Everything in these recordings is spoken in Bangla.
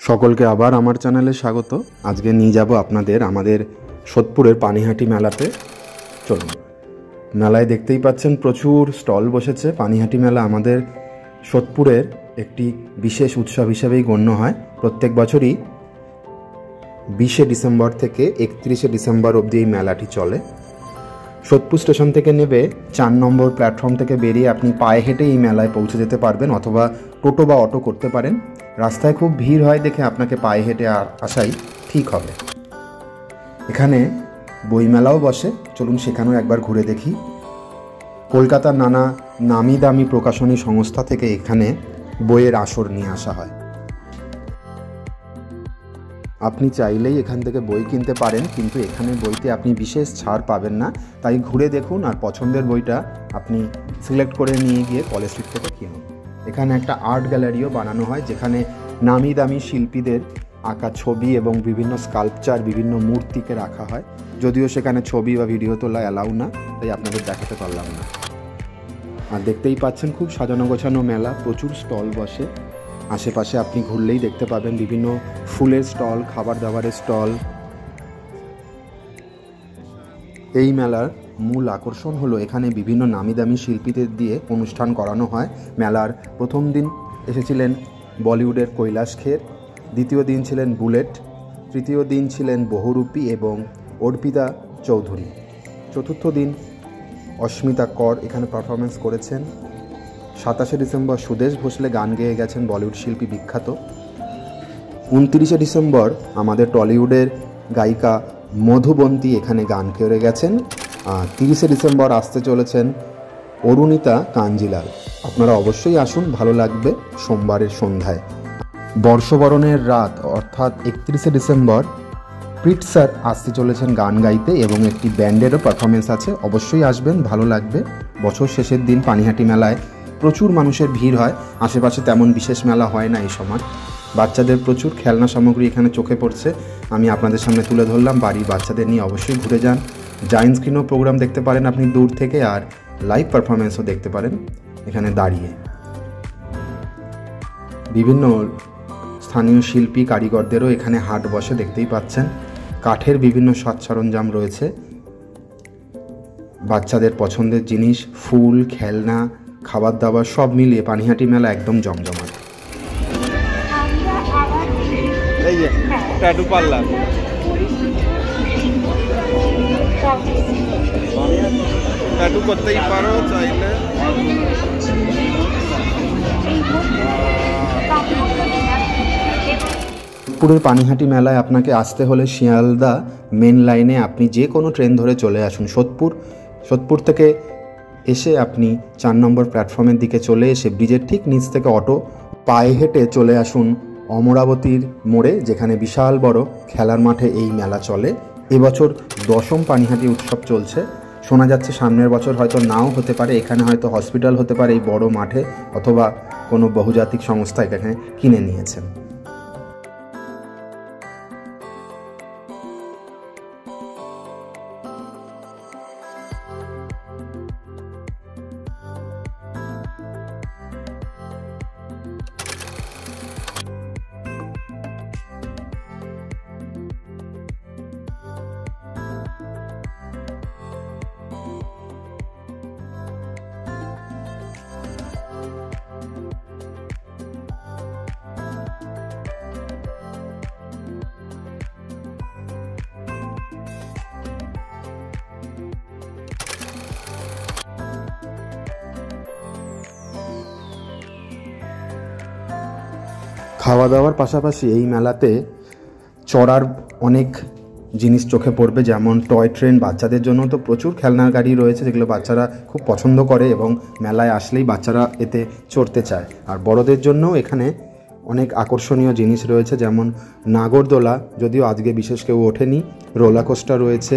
সকলকে আবার আমার চ্যানেলে স্বাগত। আজকে নিয়ে যাব আপনাদের আমাদের সোদপুরের পানিহাটি মেলাতে। চলুন, মেলায় দেখতেই পাচ্ছেন প্রচুর স্টল বসেছে। পানিহাটি মেলা আমাদের সোদপুরের একটি বিশেষ উৎসব হিসেবেই গণ্য হয়। প্রত্যেক বছরই 20শে ডিসেম্বর থেকে 31শে ডিসেম্বর অবধি এই মেলাটি চলে। সোদপুর স্টেশন থেকে নেবে 4 নম্বর প্ল্যাটফর্ম থেকে বেরিয়ে আপনি পায়ে হেঁটে এই মেলায় পৌঁছে যেতে পারবেন, অথবা টোটো বা অটো করতে পারেন। রাস্তায় খুব ভিড় হয় দেখে আপনাকে পায়ে হেঁটে আসাই ঠিক হবে। এখানে বইমেলাও বসে, চলুন সেখানেও একবার ঘুরে দেখি। কলকাতার নানা নামি দামি প্রকাশনী সংস্থা থেকে এখানে বইয়ের আসর নিয়ে আসা হয়। আপনি চাইলেই এখান থেকে বই কিনতে পারেন, কিন্তু এখানে বইতে আপনি বিশেষ ছাড় পাবেন না। তাই ঘুরে দেখুন আর পছন্দের বইটা আপনি সিলেক্ট করে নিয়ে গিয়ে কলেজ স্ট্রিট থেকে কিনুন। এখানে একটা আর্ট গ্যালারিও বানানো হয়, যেখানে নামি দামি শিল্পীদের আঁকা ছবি এবং বিভিন্ন স্কাল্পচার, বিভিন্ন মূর্তিকে রাখা হয়। যদিও সেখানে ছবি বা ভিডিও তোলা অ্যালাউ না, তাই আপনাদের দেখাতে পারলাম না। আর দেখতেই পাচ্ছেন খুব সাজানো গোছানো মেলা, প্রচুর স্টল বসে। আশেপাশে আপনি ঘুরলেই দেখতে পাবেন বিভিন্ন ফুলের স্টল, খাবার দাবারের স্টল। এই মেলার মূল আকর্ষণ হলো এখানে বিভিন্ন নামি দামি শিল্পীদের দিয়ে অনুষ্ঠান করানো হয়। মেলার প্রথম দিন এসেছিলেন বলিউডের কৈলাশ খের, দ্বিতীয় দিন ছিলেন বুলেট, তৃতীয় দিন ছিলেন বহুরূপী এবং অর্পিতা চৌধুরী, চতুর্থ দিন অস্মিতা কর এখানে পারফরমেন্স করেছেন। 27শে ডিসেম্বর সুদেশ ভোসলে গান গেয়ে গেছেন বলিউড শিল্পী বিখ্যাত। 29শে ডিসেম্বর আমাদের টলিউডের গায়িকা মধুবন্তী এখানে গান করে গেছেন। আর 30শে ডিসেম্বর আসতে চলেছেন অরুণিতা কাঞ্জিলাল। আপনারা অবশ্যই আসুন, ভালো লাগবে। সোমবারের সন্ধ্যায় বর্ষবরণের রাত অর্থাৎ 31শে ডিসেম্বর প্রীত স্যার আসতে চলেছেন গান গাইতে, এবং একটি ব্যান্ডেরও পারফরমেন্স আছে। অবশ্যই আসবেন, ভালো লাগবে। বছর শেষের দিন পানিহাটি মেলায় প্রচুর মানুষের ভিড় হয়। আশেপাশে তেমন বিশেষ মেলা হয় না এই সময়। বাচ্চাদের প্রচুর খেলনা সামগ্রী এখানে চোখে পড়ছে, আমি আপনাদের সামনে তুলে ধরলাম। বাড়ির বাচ্চাদের নিয়ে অবশ্যই ঘুরে যান। জায়েন্ট স্ক্রিনও প্রোগ্রাম দেখতে পারেন আপনি দূর থেকে, আর লাইভ পারফরমেন্সও দেখতে পারেন এখানে দাঁড়িয়ে। বিভিন্ন স্থানীয় শিল্পী কারিগরদেরও এখানে হাট বসে, দেখতেই পাচ্ছেন। কাঠের বিভিন্ন সাজ সরঞ্জাম রয়েছে, বাচ্চাদের পছন্দের জিনিস, ফুল, খেলনা, খাবার দাবার সব মিলিয়ে পানিহাটি মেলা একদম জমজমাট। এই যে ট্যাটু পার্লার, ট্যাটু করতেই পারো চাইলে। সোদপুরের পানিহাটি মেলায় আপনাকে আসতে হলে শিয়ালদা মেন লাইনে আপনি যে কোনো ট্রেন ধরে চলে আসুন সোদপুর থেকে এসে আপনি 4 নম্বর প্ল্যাটফর্মের দিকে চলে এসে ব্রিজের ঠিক নিচ থেকে অটো পায়ে হেঁটে চলে আসুন অমরাবতীর মোড়ে, যেখানে বিশাল বড় খেলার মাঠে এই মেলা চলে। এবছর 10ম পানিহাটি উৎসব চলছে। শোনা যাচ্ছে সামনের বছর হয়তো নাও হতে পারে। এখানে হয়তো হসপিটাল হতে পারে এই বড় মাঠে, অথবা কোনো বহুজাতিক সংস্থা এখানে কিনে নিয়েছেন। খাওয়া দাওয়ার পাশাপাশি এই মেলাতে চড়ার অনেক জিনিস চোখে পড়বে, যেমন টয় ট্রেন। বাচ্চাদের জন্য তো প্রচুর খেলনার গাড়ি রয়েছে, যেগুলো বাচ্চারা খুব পছন্দ করে এবং মেলায় আসলেই বাচ্চারা এতে চড়তে চায়। আর বড়দের জন্যও এখানে অনেক আকর্ষণীয় জিনিস রয়েছে, যেমন নাগরদোলা, যদিও আজকে বিশেষ কেউ ওঠেনি, রোলার কোস্টার রয়েছে,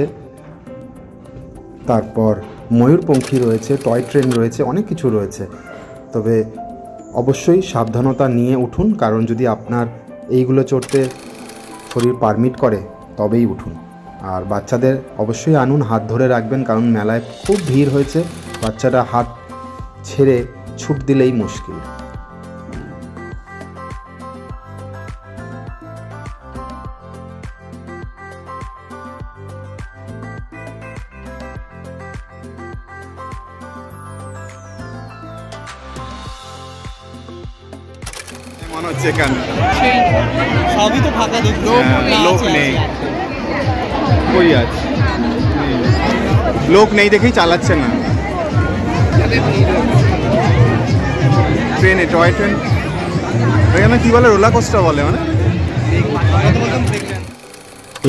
তারপর ময়ূরপঙ্খী রয়েছে, টয় ট্রেন রয়েছে, অনেক কিছু রয়েছে। তবে অবশ্যই সাবধানতা নিয়ে উঠুন, কারণ যদি আপনার এইগুলো চড়তে শরীর পারমিট করে তবেই উঠুন। আর বাচ্চাদের অবশ্যই আনুন, হাত ধরে রাখবেন, কারণ মেলায় খুব ভিড় হয়েছে। বাচ্চারা হাত ছেড়ে ছুট দিলেই মুশকিল। মনে হচ্ছে এখানে সবই তো ফাঁকা দেখতে লোক নেই। কই আছে? লোক নেই দেখেই চালাচ্ছে না। ট্রেনে, টয় ট্রেন, এখানে কি বলে, রোলার কোস্টার বলে মানে।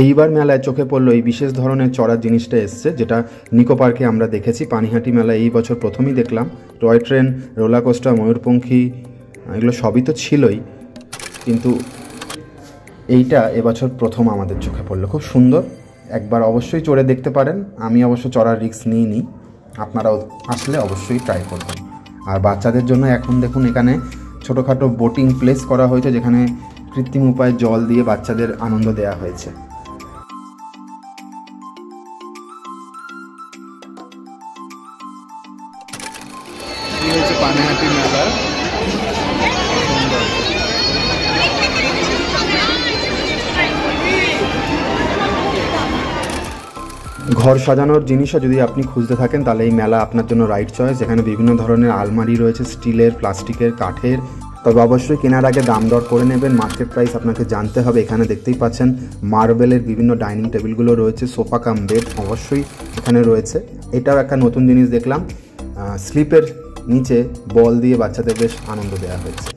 এইবার মেলায় চোখে পড়লো এই বিশেষ ধরনের চড়ার জিনিসটা এসছে, যেটা নিকো পার্কে আমরা দেখেছি। পানিহাটি মেলায় এই বছর প্রথমই দেখলাম। টয় ট্রেন, রোলার কোস্টার, ময়ূরপঙ্খী, এগুলো সবই তো ছিলই, কিন্তু এইটা এবছর প্রথম আমাদের চোখে পড়লো। খুব সুন্দর, একবার অবশ্যই চড়ে দেখতে পারেন। আমি অবশ্য চড়ার রিস্ক নিইনি, আপনারাও আসলে অবশ্যই ট্রাই করবেন। আর বাচ্চাদের জন্য এখন দেখুন এখানে ছোটোখাটো বোটিং প্লেস করা হয়েছে, যেখানে কৃত্রিম উপায়ে জল দিয়ে বাচ্চাদের আনন্দ দেওয়া হয়েছে। পানিহাটি মেলা ঘর সাজানোর জিনিসও যদি আপনি খুঁজতে থাকেন তাহলে এই মেলা আপনার জন্য রাইট চয়েস। এখানে বিভিন্ন ধরনের আলমারি রয়েছে, স্টিলের, প্লাস্টিকের, কাঠের। তবে অবশ্যই কেনার আগে দাম দর করে নেবেন, মার্কেট প্রাইস আপনাকে জানতে হবে। এখানে দেখতেই পাচ্ছেন মার্বেলের বিভিন্ন ডাইনিং টেবিলগুলো রয়েছে, সোফা কাম বেড অবশ্যই এখানে রয়েছে। এটাও একটা নতুন জিনিস দেখলাম, স্লিপের নিচে বল দিয়ে বাচ্চাদের বেশ আনন্দ দেওয়া হয়েছে।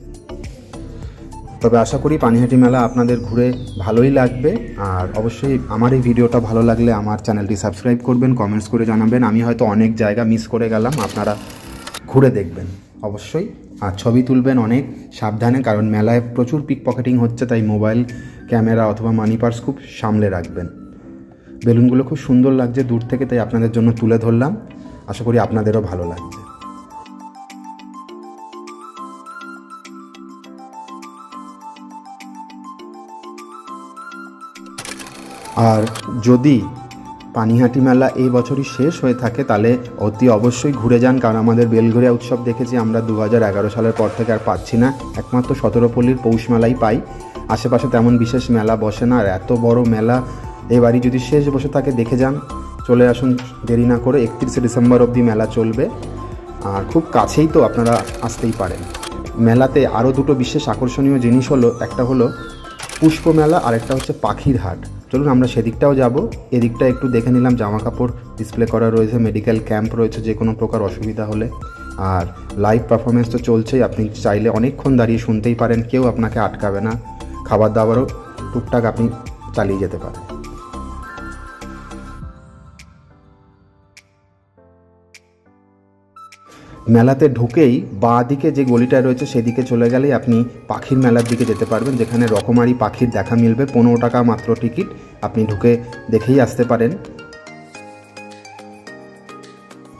তবে আশা করি পানিহাটি মেলা আপনাদের ঘুরে ভালোই লাগবে। আর অবশ্যই আমার এই ভিডিওটা ভালো লাগলে আমার চ্যানেলটি সাবস্ক্রাইব করবেন, কমেন্টস করে জানাবেন। আমি হয়তো অনেক জায়গা মিস করে গেলাম, আপনারা ঘুরে দেখবেন অবশ্যই। আর ছবি তুলবেন অনেক সাবধানে, কারণ মেলায় প্রচুর পিক পকেটিং হচ্ছে, তাই মোবাইল ক্যামেরা অথবা মানি পার্স খুব সামলে রাখবেন। বেলুনগুলো খুব সুন্দর লাগছে দূর থেকে, তাই আপনাদের জন্য তুলে ধরলাম। আশা করি আপনাদেরও ভালো লাগছে। আর যদি পানিহাটি মেলা এই বছরই শেষ হয়ে থাকে তাহলে অতি অবশ্যই ঘুরে যান, কারণ আমাদের বেলঘরিয়া উৎসব দেখেছি আমরা 2011 সালের পর থেকে আর পাচ্ছি না। একমাত্র সতেরোপল্লীর পৌষ মেলাই পাই, আশেপাশে তেমন বিশেষ মেলা বসে না। আর এত বড় মেলা এবারই যদি শেষ বসে থাকে দেখে যান, চলে আসুন দেরি না করে। 31শে ডিসেম্বর অবধি মেলা চলবে, আর খুব কাছেই তো, আপনারা আসতেই পারেন। মেলাতে আরও দুটো বিশেষ আকর্ষণীয় জিনিস হলো, একটা হলো পুষ্প মেলা আর একটা হচ্ছে পাখির হাট। চলুন আমরা সেদিকটাও যাব। এদিকটা একটু দেখে নিলাম, জামা কাপড় ডিসপ্লে করা রয়েছে, মেডিকেল ক্যাম্প রয়েছে যে কোনো প্রকার অসুবিধা হলে। আর লাইভ পারফরমেন্স তো চলছেই, আপনি চাইলে অনেকক্ষণ দাঁড়িয়ে শুনতেই পারেন, কেউ আপনাকে আটকাবে না। খাবার দাবারও টুকটাক আপনি চালিয়ে যেতে পারেন। মেলাতে ঢুকেই বাঁ দিকে যে গলিটা রয়েছে সেদিকে চলে গেলেই আপনি পাখির মেলার দিকে যেতে পারবেন, যেখানে রকমারি পাখির দেখা মিলবে। 15 টাকা মাত্র টিকিট, আপনি ঢুকে দেখেই আসতে পারেন।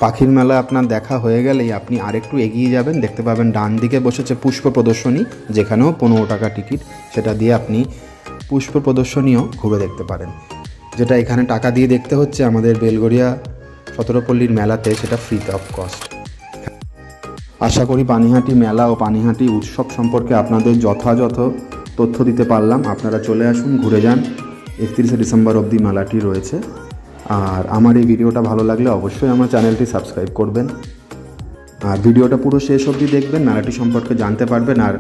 পাখির মেলা আপনার দেখা হয়ে গেলেই আপনি আরেকটু এগিয়ে যাবেন, দেখতে পাবেন ডান দিকে বসেছে পুষ্প প্রদর্শনী, যেখানেও 15 টাকা টিকিট। সেটা দিয়ে আপনি পুষ্প প্রদর্শনীও ঘুরে দেখতে পারেন। যেটা এখানে টাকা দিয়ে দেখতে হচ্ছে, আমাদের বেলঘরিয়া সতেরোপল্লীর মেলাতে সেটা ফ্রিতে অফ কস্ট। আশা করি পানিহাটি মেলা ও পানিহাটি উৎসব সম্পর্কে আপনাদের যথাযথ তথ্য দিতে পারলাম। আপনারা চলে আসুন, ঘুরে যান। 31শে ডিসেম্বর অবধি মেলাটি রয়েছে। আর আমার এই ভিডিওটা ভালো লাগলে অবশ্যই আমার চ্যানেলটি সাবস্ক্রাইব করবেন, আর ভিডিওটা পুরো শেষ অবধি দেখবেন, মেলাটি সম্পর্কে জানতে পারবেন। আর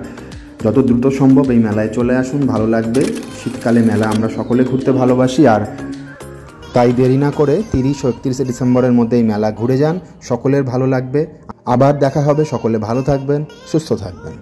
যত দ্রুত সম্ভব এই মেলায় চলে আসুন, ভালো লাগবে। শীতকালে মেলা আমরা সকলে ঘুরতে ভালোবাসি, আর তাই দেরি না করে 30 ও 31শে ডিসেম্বরের মধ্যে এই মেলা ঘুরে যান, সকলের ভালো লাগবে। আবার দেখা হবে, সকলে ভালো থাকবেন, সুস্থ থাকবেন।